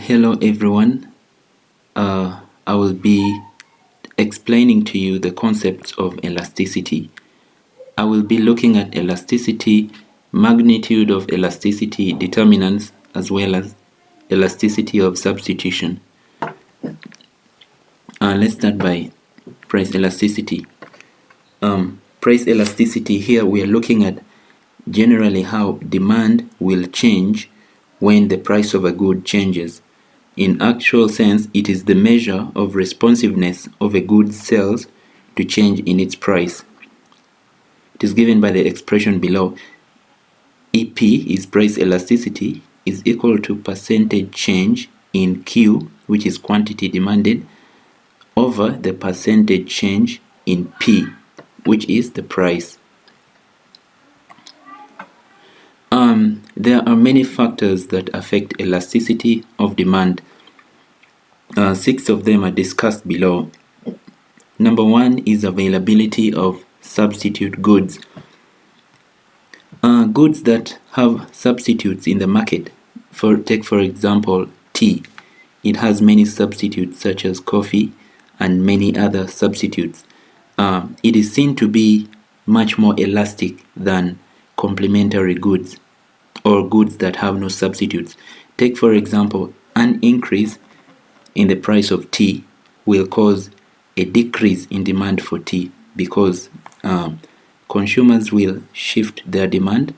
Hello everyone. I will be explaining to you the concepts of elasticity. I will be looking at elasticity, magnitude of elasticity, determinants, as well as elasticity of substitution. Let's start by price elasticity. Price elasticity, here we are looking at generally how demand will change when the price of a good changes. In actual sense, it is the measure of responsiveness of a good's sales to change in its price. It is given by the expression below. EP is price elasticity is equal to percentage change in Q, which is quantity demanded, over the percentage change in P, which is the price. There are many factors that affect elasticity of demand. 6 of them are discussed below. Number 1 is availability of substitute goods. Goods that have substitutes in the market. Take for example tea. It has many substitutes such as coffee and many other substitutes. It is seen to be much more elastic than complementary goods or goods that have no substitutes. Take for example, an increase in the price of tea will cause a decrease in demand for tea because consumers will shift their demand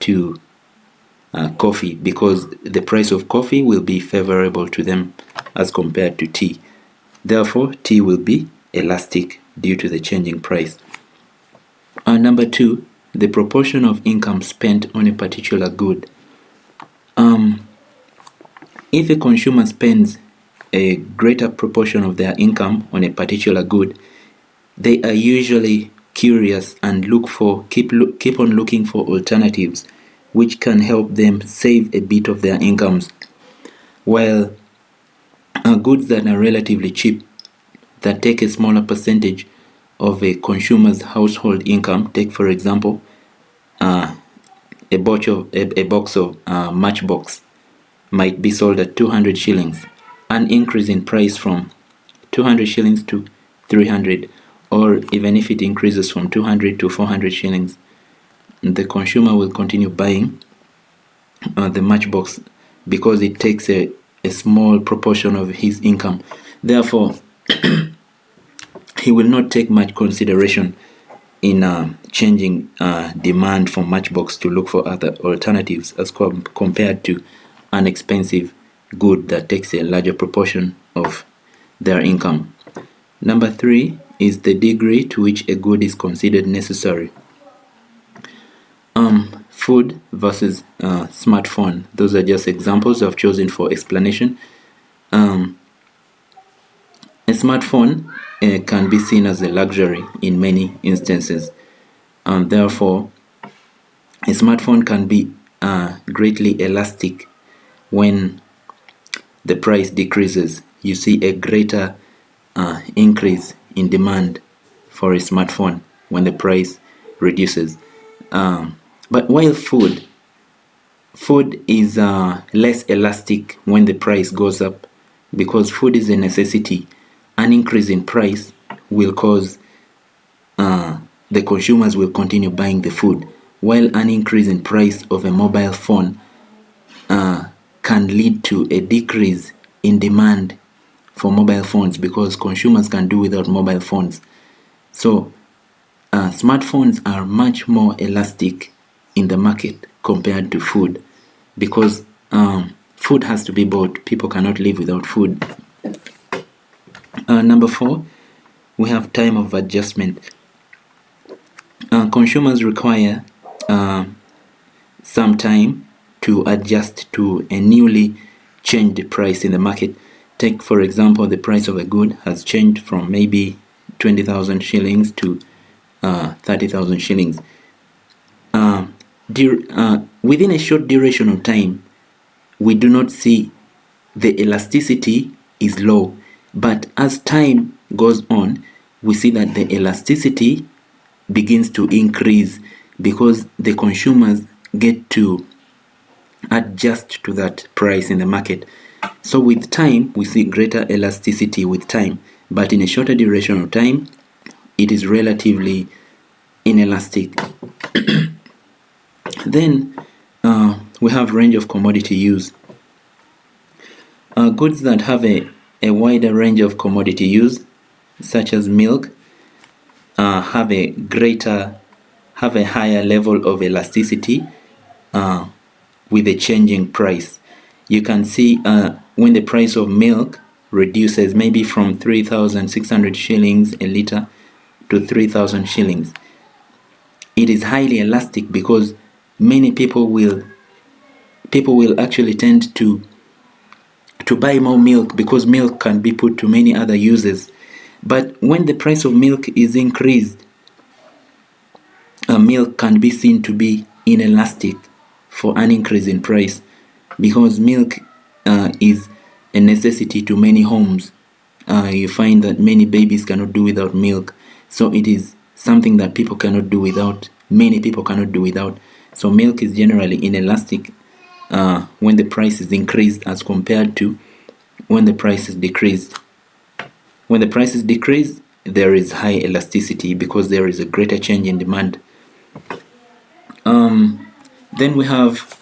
to coffee because the price of coffee will be favorable to them as compared to tea. Therefore, tea will be elastic due to the changing price. Number 2, the proportion of income spent on a particular good. If a consumer spends a greater proportion of their income on a particular good, they are usually curious and keep on looking for alternatives which can help them save a bit of their incomes. While goods that are relatively cheap, that take a smaller percentage of a consumer's household income, take for example a box of Matchbox might be sold at 200 shillings. An increase in price from 200 shillings to 300, or even if it increases from 200 to 400 shillings, the consumer will continue buying the Matchbox because it takes a small proportion of his income. Therefore, he will not take much consideration in changing demand from Matchbox to look for other alternatives as compared to an expensive good that takes a larger proportion of their income. Number 3 is the degree to which a good is considered necessary. Food versus smartphone. Those are just examples I've chosen for explanation. A smartphone can be seen as a luxury in many instances. Therefore, a smartphone can be greatly elastic when the price decreases. You see a greater increase in demand for a smartphone when the price reduces. But while food is less elastic when the price goes up because food is a necessity. An increase in price will cause the consumers will continue buying the food, while an increase in price of a mobile phone can lead to a decrease in demand for mobile phones because consumers can do without mobile phones. So smartphones are much more elastic in the market compared to food because food has to be bought. People cannot live without food. Number 4, we have time of adjustment. Consumers require some time to adjust to a newly changed price in the market. Take for example, the price of a good has changed from maybe 20,000 shillings to 30,000 shillings. Within a short duration of time, we do not see the elasticity is low, but as time goes on, we see that the elasticity begins to increase because the consumers get to adjust to that price in the market. So with time, we see greater elasticity with time, but in a shorter duration of time, it is relatively inelastic. Then we have range of commodity use. Goods that have a wider range of commodity use, such as milk, have a higher level of elasticity with a changing price. You can see when the price of milk reduces maybe from 3,600 shillings a liter to 3,000 shillings. It is highly elastic because many people will actually tend to buy more milk because milk can be put to many other uses. But when the price of milk is increased, milk can be seen to be inelastic for an increase in price because milk is a necessity to many homes. You find that many babies cannot do without milk, so it is something that people cannot do without. Many people cannot do without. So milk is generally inelastic when the price is increased as compared to when the price is decreased. When the price is decreased, there is high elasticity because there is a greater change in demand. Then we have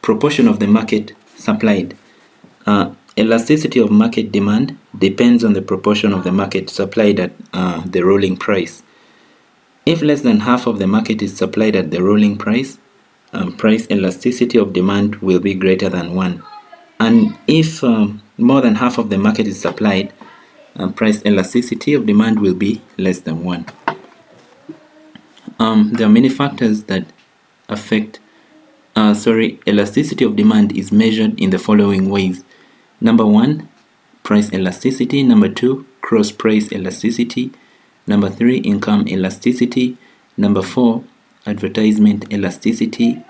proportion of the market supplied. Elasticity of market demand depends on the proportion of the market supplied at the rolling price. If less than half of the market is supplied at the rolling price, price elasticity of demand will be greater than 1. And if more than half of the market is supplied, price elasticity of demand will be less than 1. There are many factors that affect elasticity of demand is measured in the following ways. Number 1, price elasticity. Number 2, cross price elasticity. Number 3, income elasticity. Number 4, advertisement elasticity.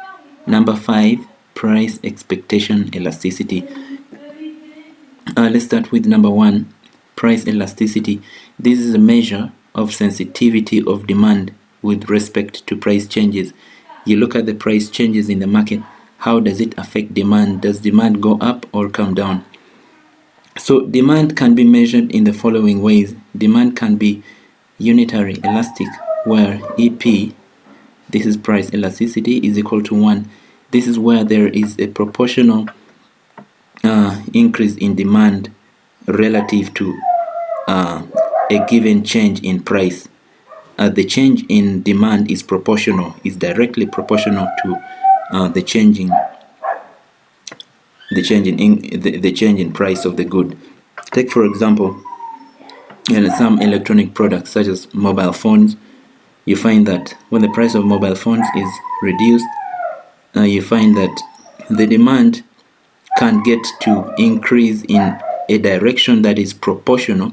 Number 5, price expectation elasticity. Let's start with number 1, price elasticity. This is a measure of sensitivity of demand with respect to price changes. You look at the price changes in the market. How does it affect demand? Does demand go up or come down? So demand can be measured in the following ways. Demand can be unitary elastic, where EP, this is price elasticity, is equal to 1. This is where there is a proportional increase in demand relative to a given change in price. The change in demand is proportional, is directly proportional to the change in price of the good. Take for example, some electronic products such as mobile phones. You find that when the price of mobile phones is reduced, you find that the demand can get to increase in a direction that is proportional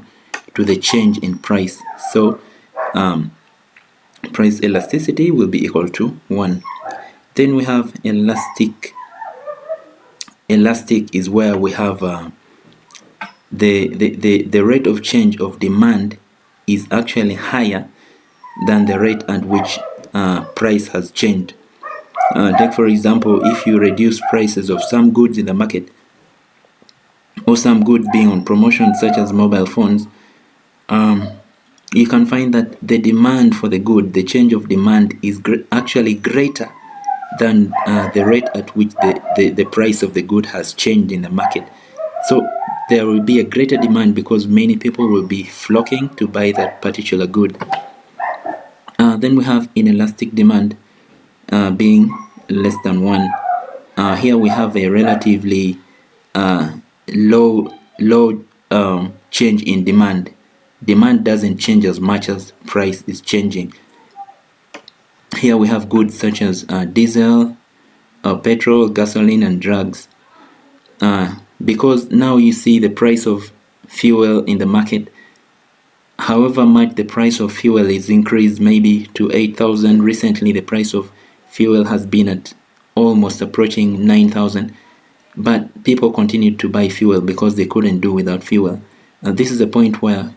to the change in price. So price elasticity will be equal to 1. Then we have elastic. Elastic is where we have the rate of change of demand is actually higher than the rate at which price has changed. Take for example, if you reduce prices of some goods in the market, or some goods being on promotion such as mobile phones, you can find that the demand for the good, the change of demand, is actually greater than the rate at which the price of the good has changed in the market. So there will be a greater demand because many people will be flocking to buy that particular good. Then we have inelastic demand being less than 1. Here we have a relatively low change in demand. Demand doesn't change as much as price is changing. Here we have goods such as diesel, petrol, gasoline, and drugs. Because now you see the price of fuel in the market, however much the price of fuel is increased, maybe to 8,000. Recently the price of fuel has been at almost approaching 9,000, but people continued to buy fuel because they couldn't do without fuel. This is a point where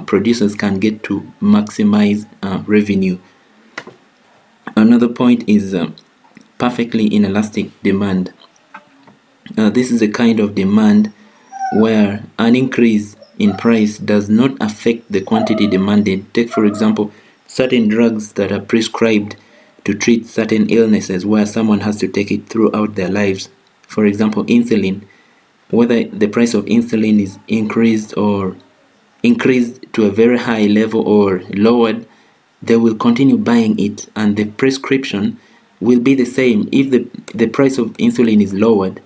producers can get to maximize revenue. Another point is perfectly inelastic demand. This is a kind of demand where an increase in price does not affect the quantity demanded. Take, for example, certain drugs that are prescribed to treat certain illnesses where someone has to take it throughout their lives. For example, insulin. Whether the price of insulin is increased to a very high level or lowered, they will continue buying it, and the prescription will be the same. If the price of insulin is lowered,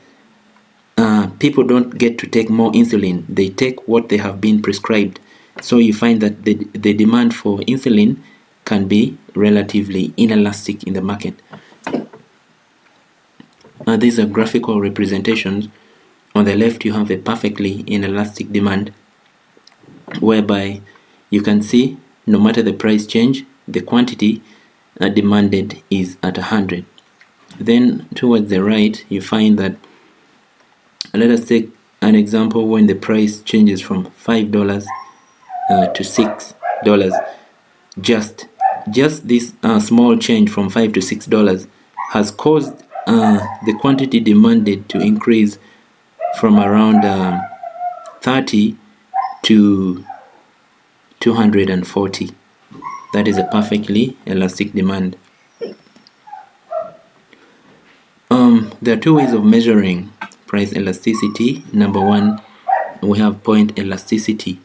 people don't get to take more insulin. They take what they have been prescribed. So you find that the demand for insulin can be relatively inelastic in the market. These are graphical representations. On the left, you have a perfectly inelastic demand, whereby you can see no matter the price change, the quantity demanded is at 100. Then towards the right, you find that, let us take an example when the price changes from $5 to $6. Just this small change from $5 to $6 has caused the quantity demanded to increase from around 30 to 240. That is a perfectly elastic demand. There are two ways of measuring price elasticity. Number one, we have point elasticity.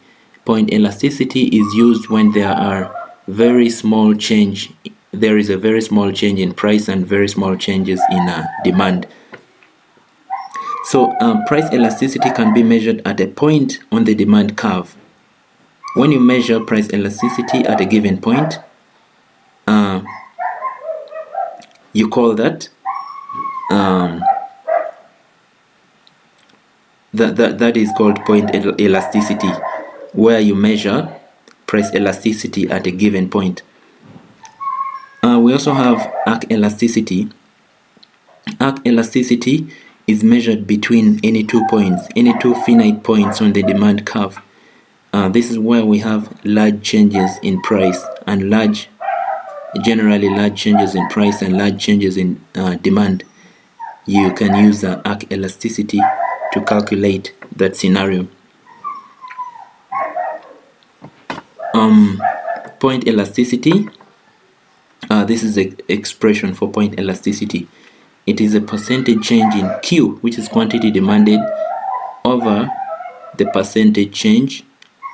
Point elasticity is used when there is a very small change in price and very small changes in demand. So price elasticity can be measured at a point on the demand curve. When you measure price elasticity at a given point, you call that that is called point elasticity, where you measure price elasticity at a given point. We also have arc elasticity. Arc elasticity is measured between any 2 points, any two finite points on the demand curve. This is where we have large changes in price and generally large changes in price and large changes in demand. You can use arc elasticity to calculate that scenario. Point elasticity. This is the expression for point elasticity. It is a percentage change in Q, which is quantity demanded, over the percentage change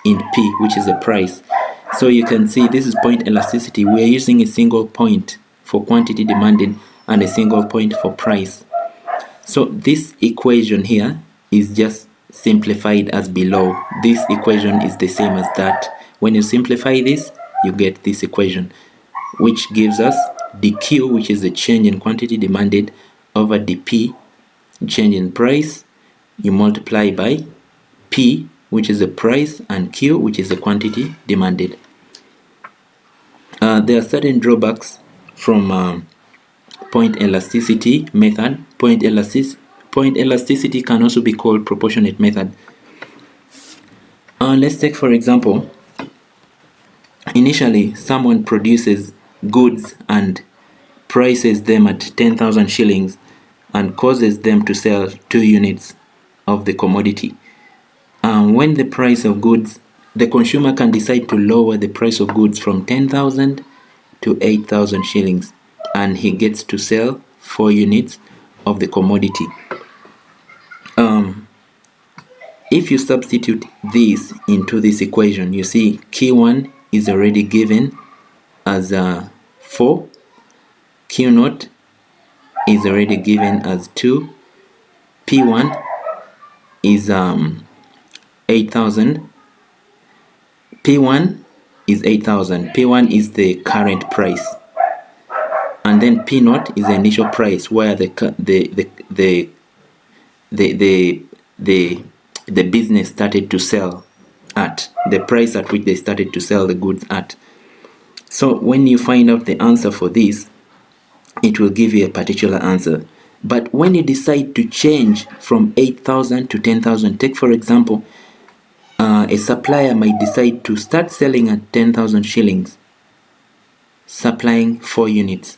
in P, which is the price. So you can see this is point elasticity. We are using a single point for quantity demanded and a single point for price. So this equation here is just simplified as below. This equation is the same as that. When you simplify this, you get this equation, which gives us dQ, which is the change in quantity demanded, over dP, change in price. You multiply by P, which is the price, and Q, which is the quantity demanded. There are certain drawbacks from point elasticity method. Point elasticity can also be called proportionate method. Let's take, for example, initially someone produces goods and prices them at 10,000 shillings and causes them to sell 2 units of the commodity. When the price of goods, the consumer can decide to lower the price of goods from 10,000 to 8,000 shillings, and he gets to sell 4 units of the commodity. If you substitute this into this equation, you see Q1 is already given as 4, Q0 is already given as 2, P1 is 8,000, P1 is 8,000, P1 is the current price, and then P0 is the initial price where the business started to sell at, the price at which they started to sell the goods at. So when you find out the answer for this, it will give you a particular answer. But when you decide to change from 8,000 to 10,000, take for example, a supplier might decide to start selling at 10,000 shillings, supplying 4 units.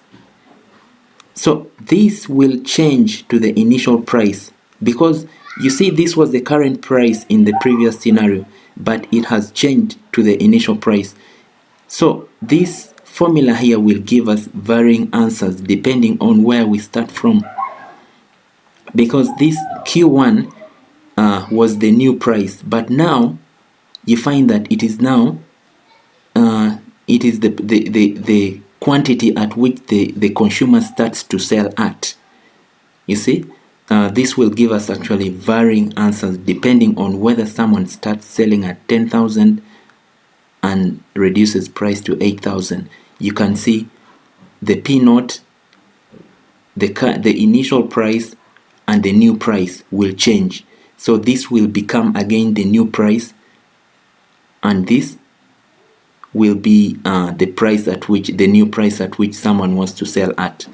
So this will change to the initial price, because you see this was the current price in the previous scenario, but it has changed to the initial price. So this formula here will give us varying answers depending on where we start from, because this Q1 was the new price, but now you find that it is now it is the quantity at which the consumer starts to sell at. You see, this will give us actually varying answers depending on whether someone starts selling at 10,000 and reduces price to 8,000. You can see the P naught, the initial price, and the new price will change. So this will become again the new price, and this will be the new price at which someone wants to sell at.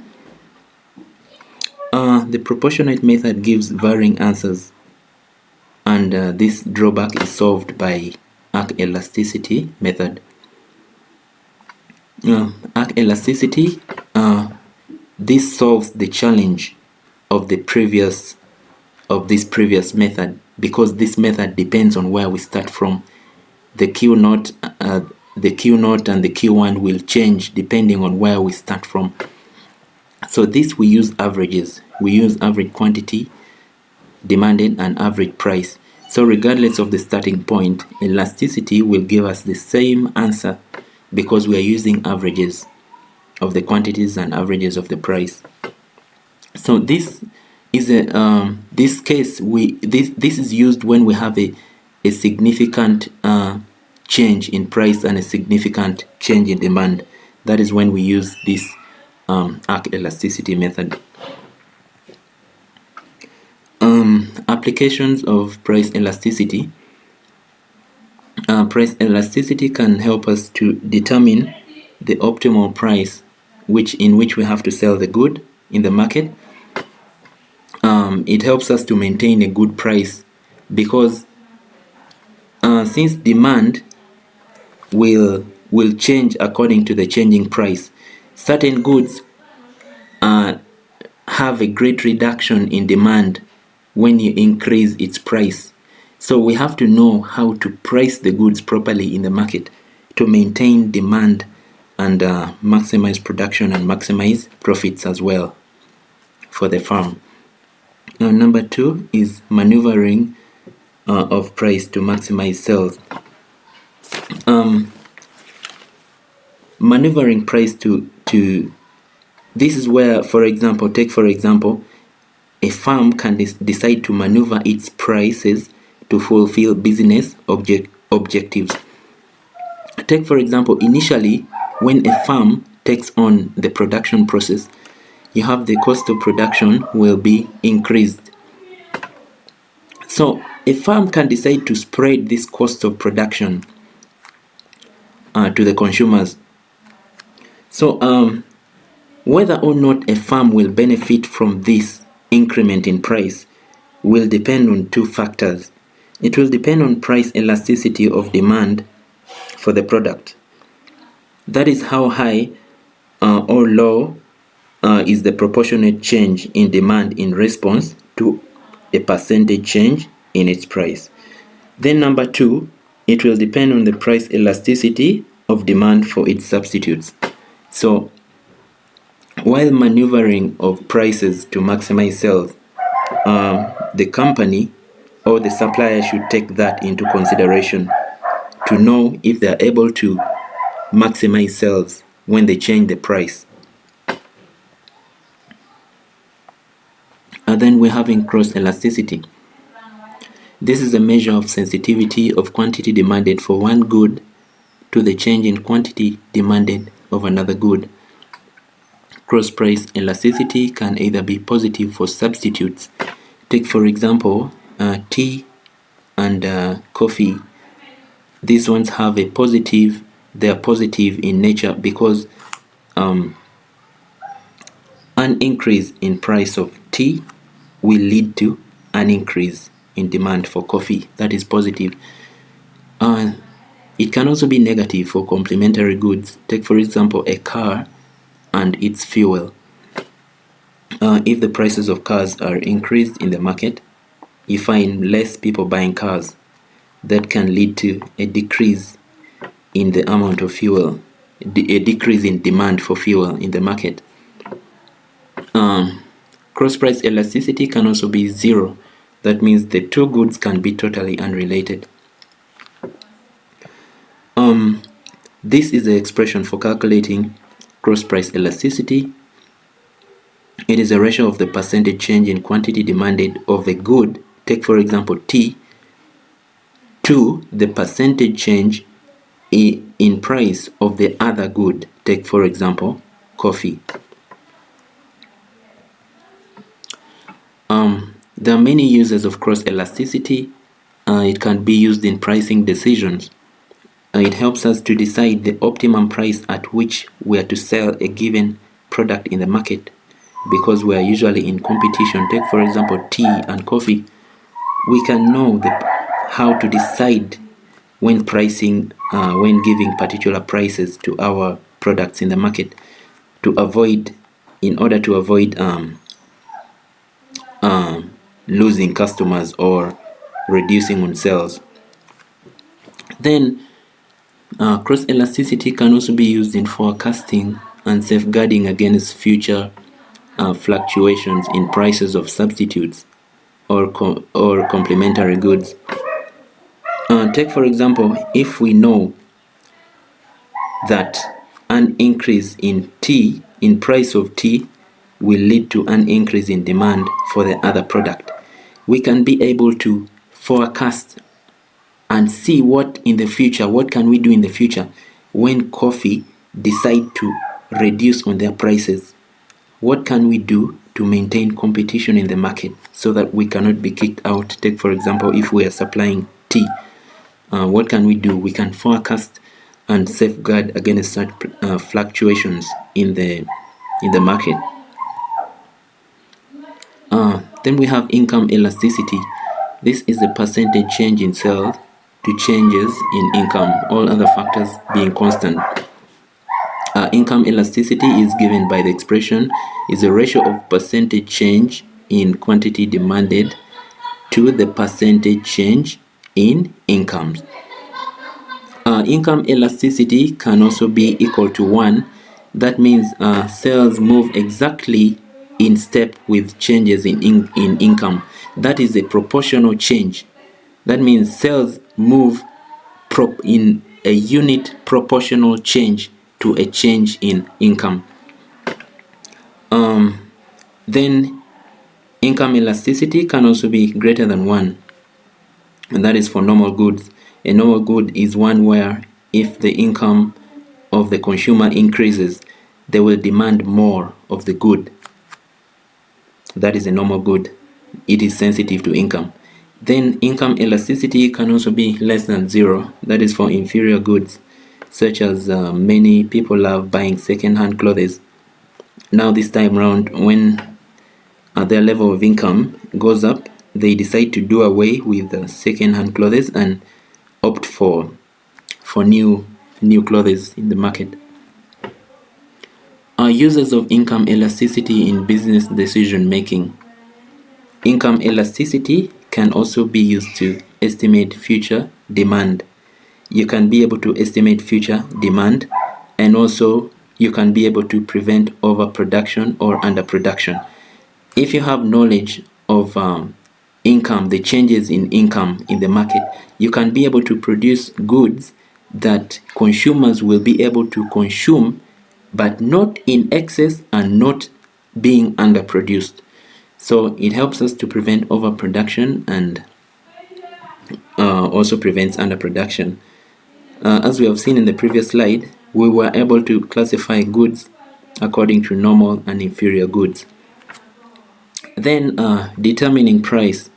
The proportionate method gives varying answers, and this drawback is solved by arc elasticity method. Arc elasticity, this solves the challenge of this previous method, because this method depends on where we start from. The Q naught and the Q1 will change depending on where we start from. So this we use averages. We use average quantity demanded and average price. So regardless of the starting point, elasticity will give us the same answer because we are using averages of the quantities and averages of the price. So this is this case this is used when we have a significant change in price and a significant change in demand. That is when we use this arc elasticity method. Applications of price elasticity. Price elasticity can help us to determine the optimal price in which we have to sell the good in the market. It helps us to maintain a good price, because since demand will change according to the changing price, certain goods have a great reduction in demand when you increase its price. So we have to know how to price the goods properly in the market to maintain demand and maximize production and maximize profits as well for the farm. Now, number 2 is maneuvering of price to maximize sales. Maneuvering price to this is where, for example, a farm can decide to maneuver its prices to fulfill business objectives. Take, for example, initially, when a farm takes on the production process, you have the cost of production will be increased. So a farm can decide to spread this cost of production to the consumers. So whether or not a farm will benefit from this increment in price will depend on 2 factors. It will depend on price elasticity of demand for the product. That is how high or low is the proportionate change in demand in response to a percentage change in its price. Then number 2, it will depend on the price elasticity of demand for its substitutes. So while maneuvering of prices to maximize sales, the company or the supplier should take that into consideration to know if they are able to maximize sales when they change the price. And then we're having cross elasticity. This is a measure of sensitivity of quantity demanded for one good to the change in quantity demanded of another good. Cross price elasticity can either be positive for substitutes. Take, for example, tea and coffee. These ones have a positive, they are positive in nature because an increase in price of tea will lead to an increase in demand for coffee. That is positive. It can also be negative for complementary goods. Take, for example, a car and its fuel. If the prices of cars are increased in the market, you find less people buying cars. That can lead to a decrease in the amount of fuel, a decrease in demand for fuel in the market. Cross price elasticity can also be zero. That means the two goods can be totally unrelated. This is the expression for calculating cross price elasticity. It is a ratio of the percentage change in quantity demanded of a good, take for example tea, to the percentage change in price of the other good, take for example coffee. There are many uses of cross elasticity. It can be used in pricing decisions. It helps us to decide the optimum price at which we are to sell a given product in the market, because we are usually in competition. Take for example tea and coffee. We can know how to decide when pricing, when giving particular prices to our products in the market, in order to avoid losing customers or reducing on sales. Then cross elasticity can also be used in forecasting and safeguarding against future fluctuations in prices of substitutes or complementary goods. Take for example, if we know that an increase in price of tea will lead to an increase in demand for the other product, we can be able to forecast and see what can we do in the future when coffee decide to reduce on their prices. What can we do to maintain competition in the market so that we cannot be kicked out? Take for example, if we are supplying tea, what can we do? We can forecast and safeguard against such fluctuations in the market. Then we have income elasticity. This is the percentage change in sales to changes in income, all other factors being constant. Income elasticity is given by the expression is a ratio of percentage change in quantity demanded to the percentage change in incomes. Income elasticity can also be equal to 1. That means sales move exactly in step with changes in income. That is a proportional change. That means sales move in a unit proportional change to a change in income. Then income elasticity can also be greater than 1, and that is for normal goods. A normal good is one where if the income of the consumer increases, they will demand more of the good. That is a normal good. It is sensitive to income. Then income elasticity can also be less than 0. That is for inferior goods, such as many people love buying second-hand clothes. Now this time around, when their level of income goes up, they decide to do away with second-hand clothes and opt for new clothes in the market. Uses of income elasticity in business decision making. Income elasticity can also be used to estimate future demand. You can be able to estimate future demand, and also you can be able to prevent overproduction or underproduction. If you have knowledge of income, the changes in income in the market, you can be able to produce goods that consumers will be able to consume, but not in excess and not being underproduced. So it helps us to prevent overproduction and also prevents underproduction. As we have seen in the previous slide, we were able to classify goods according to normal and inferior goods. Then determining price.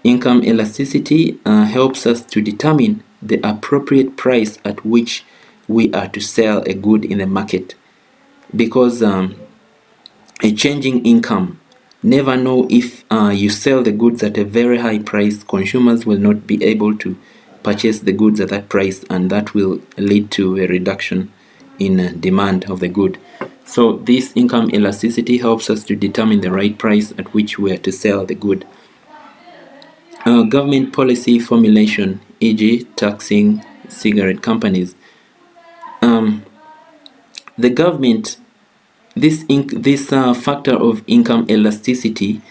Income elasticity helps us to determine the appropriate price at which we are to sell a good in the market, because a changing income, never know if you sell the goods at a very high price, consumers will not be able to purchase the goods at that price, and that will lead to a reduction in demand of the good. So this income elasticity helps us to determine the right price at which we are to sell the good. Government policy formulation, e.g. taxing cigarette companies. The government, this factor of income elasticity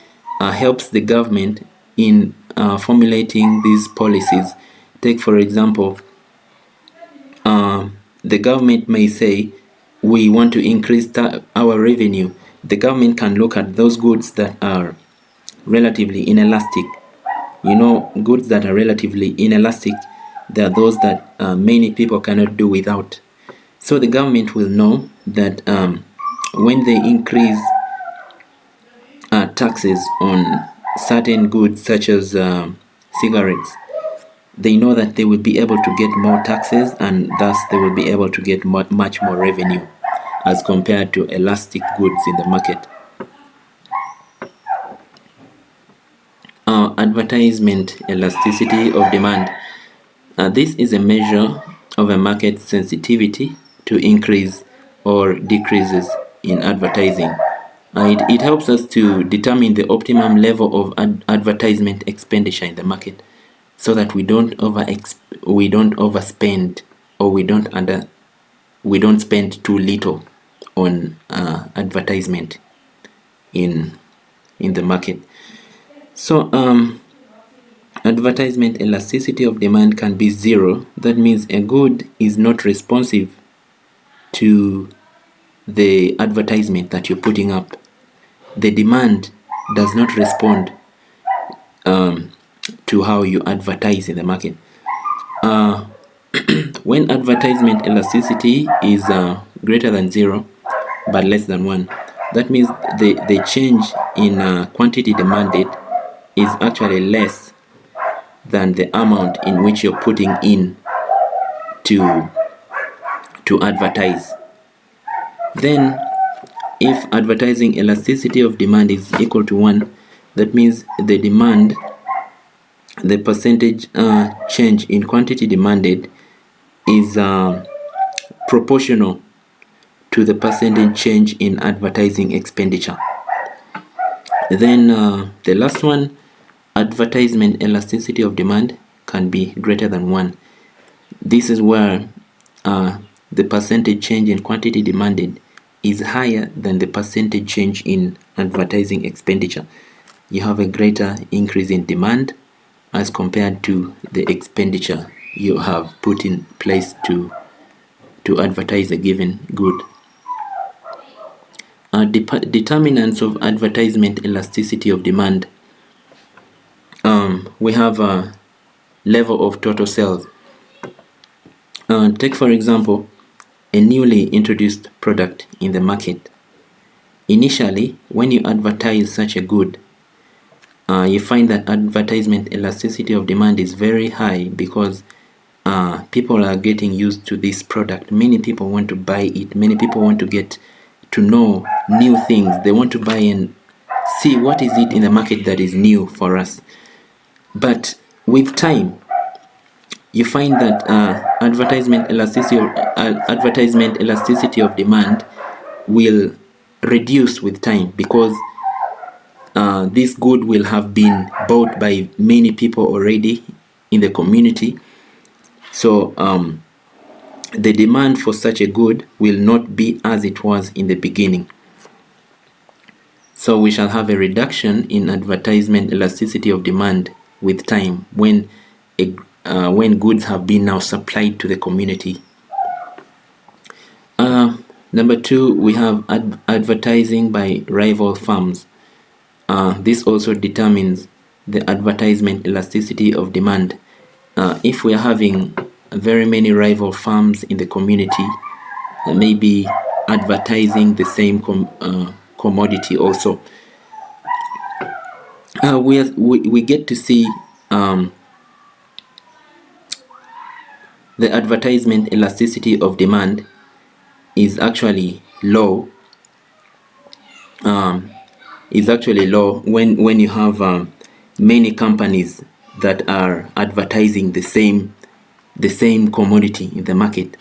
helps the government in formulating these policies. Take for example, the government may say, we want to increase our revenue. The government can look at those goods that are relatively inelastic. Goods that are relatively inelastic, they are those that many people cannot do without. So the government will know that when they increase taxes on certain goods such as cigarettes, they know that they will be able to get more taxes, and thus they will be able to get much more revenue as compared to elastic goods in the market. Advertisement elasticity of demand. This is a measure of a market's sensitivity to increase or decreases in advertising. It helps us to determine the optimum level of advertisement expenditure in the market, so that we don't overspend, or we don't spend too little on advertisement in the market. So advertisement elasticity of demand can be 0. That means a good is not responsive to the advertisement that you're putting up. The demand does not respond to how you advertise in the market. When advertisement elasticity is greater than 0 but less than 1, that means the change in quantity demanded is actually less than the amount in which you're putting in to advertise. Then if advertising elasticity of demand is equal to 1, that means the percentage change in quantity demanded is proportional to the percentage change in advertising expenditure. Then the last one, advertisement elasticity of demand can be greater than 1. This is where the percentage change in quantity demanded is higher than the percentage change in advertising expenditure. You have a greater increase in demand as compared to the expenditure you have put in place to advertise a given good. Determinants of advertisement elasticity of demand. We have a level of total sales. Take for example a newly introduced product in the market. Initially, when you advertise such a good, you find that advertisement elasticity of demand is very high, because people are getting used to this product. Many people want to buy it. Many people want to get to know new things. They want to buy and see what is it in the market that is new for us. But with time, you find that advertisement elasticity of demand will reduce with time, because this good will have been bought by many people already in the community. So the demand for such a good will not be as it was in the beginning. So we shall have a reduction in advertisement elasticity of demand with time, when goods have been now supplied to the community. Number 2, we have advertising by rival firms. This also determines the advertisement elasticity of demand. If we are having very many rival firms in the community, maybe advertising the same commodity also, we get to see the advertisement elasticity of demand is actually low. When you have many companies that are advertising the same commodity in the market.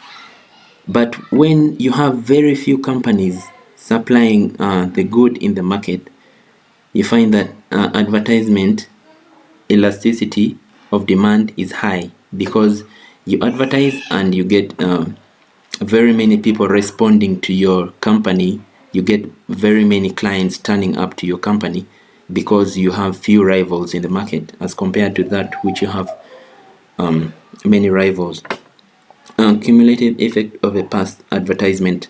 But when you have very few companies supplying the good in the market, you find that advertisement elasticity of demand is high, because you advertise and you get very many people responding to your company. You get very many clients turning up to your company because you have few rivals in the market, as compared to that which you have many rivals. Cumulative effect of a past advertisement.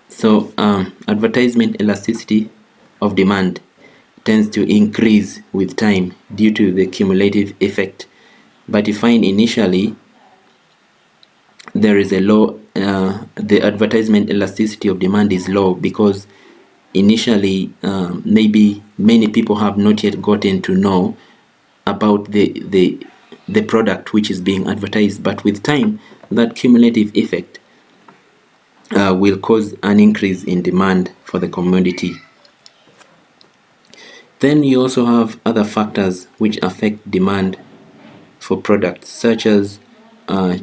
So advertisement elasticity of demand tends to increase with time due to the cumulative effect, but you find initially there is a low, the advertisement elasticity of demand is low, because initially maybe many people have not yet gotten to know about the product which is being advertised, but with time that cumulative effect will cause an increase in demand for the commodity. Then you also have other factors which affect demand for products, such as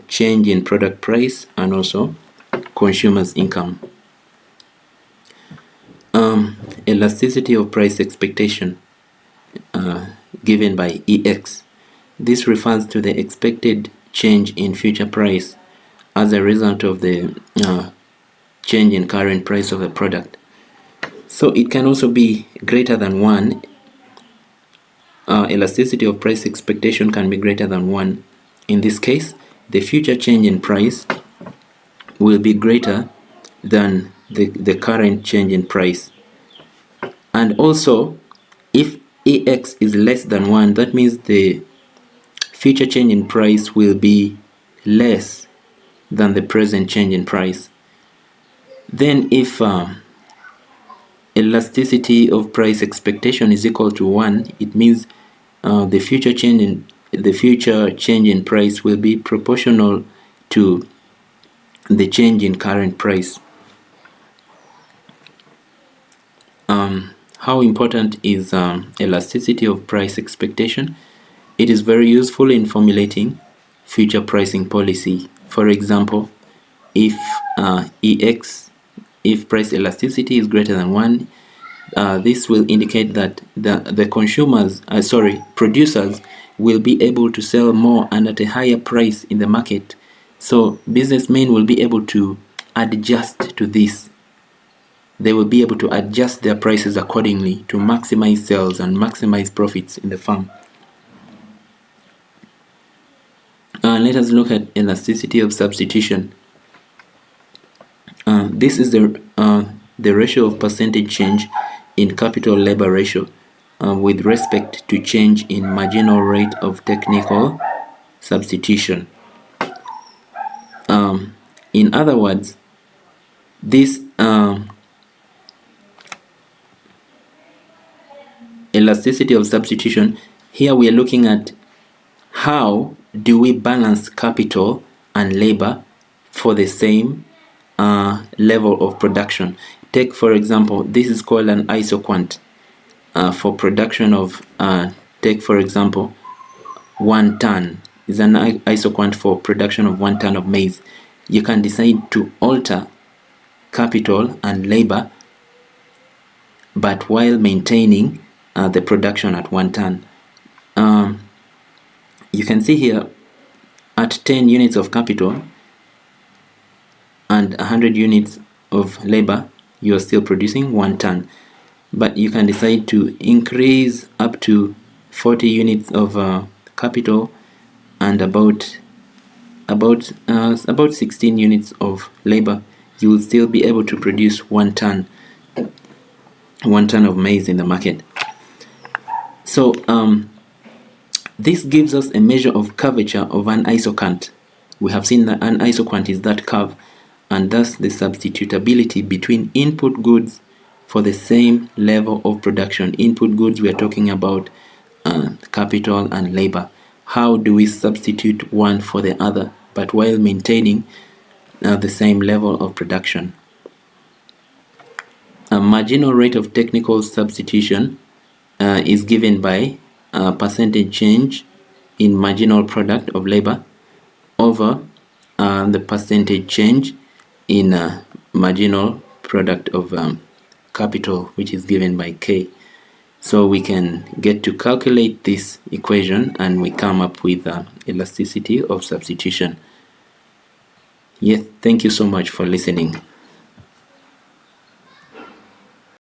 change in product price and also consumers' income. Elasticity of price expectation, given by EX. This refers to the expected change in future price as a result of the change in current price of the product. So it can also be greater than 1. Elasticity of price expectation can be greater than 1. In this case, the future change in price will be greater than the current change in price. And also, if EX is less than 1, that means the future change in price will be less than the present change in price. Then if elasticity of price expectation is equal to 1, it means the future change in price will be proportional to the change in current price. How important is elasticity of price expectation? It is very useful in formulating future pricing policy. For example, if if price elasticity is greater than 1, this will indicate that the producers will be able to sell more and at a higher price in the market. So businessmen will be able to adjust to this. They will be able to adjust their prices accordingly to maximize sales and maximize profits in the farm. Let us look at elasticity of substitution. This is the ratio of percentage change in capital labor ratio with respect to change in marginal rate of technical substitution. In other words, this elasticity of substitution, here we are looking at how do we balance capital and labor for the same level of production. Take, for example, this is called an isoquant for production of, take, for example, 1 ton is an isoquant for production of 1 ton of maize. You can decide to alter capital and labor, but while maintaining the production at 1 ton. You can see here at 10 units of capital and 100 units of labor, you are still producing 1 ton. But you can decide to increase up to 40 units of capital and about 16 units of labor. You will still be able to produce 1 ton of maize in the market. So this gives us a measure of curvature of an isoquant. We have seen that an isoquant is that curve, and thus the substitutability between input goods for the same level of production. Input goods, we are talking about capital and labor. How do we substitute one for the other, but while maintaining the same level of production? A marginal rate of technical substitution is given by percentage change in marginal product of labor over the percentage change in marginal product of capital, which is given by K. So we can get to calculate this equation and we come up with elasticity of substitution. Yes, thank you so much for listening.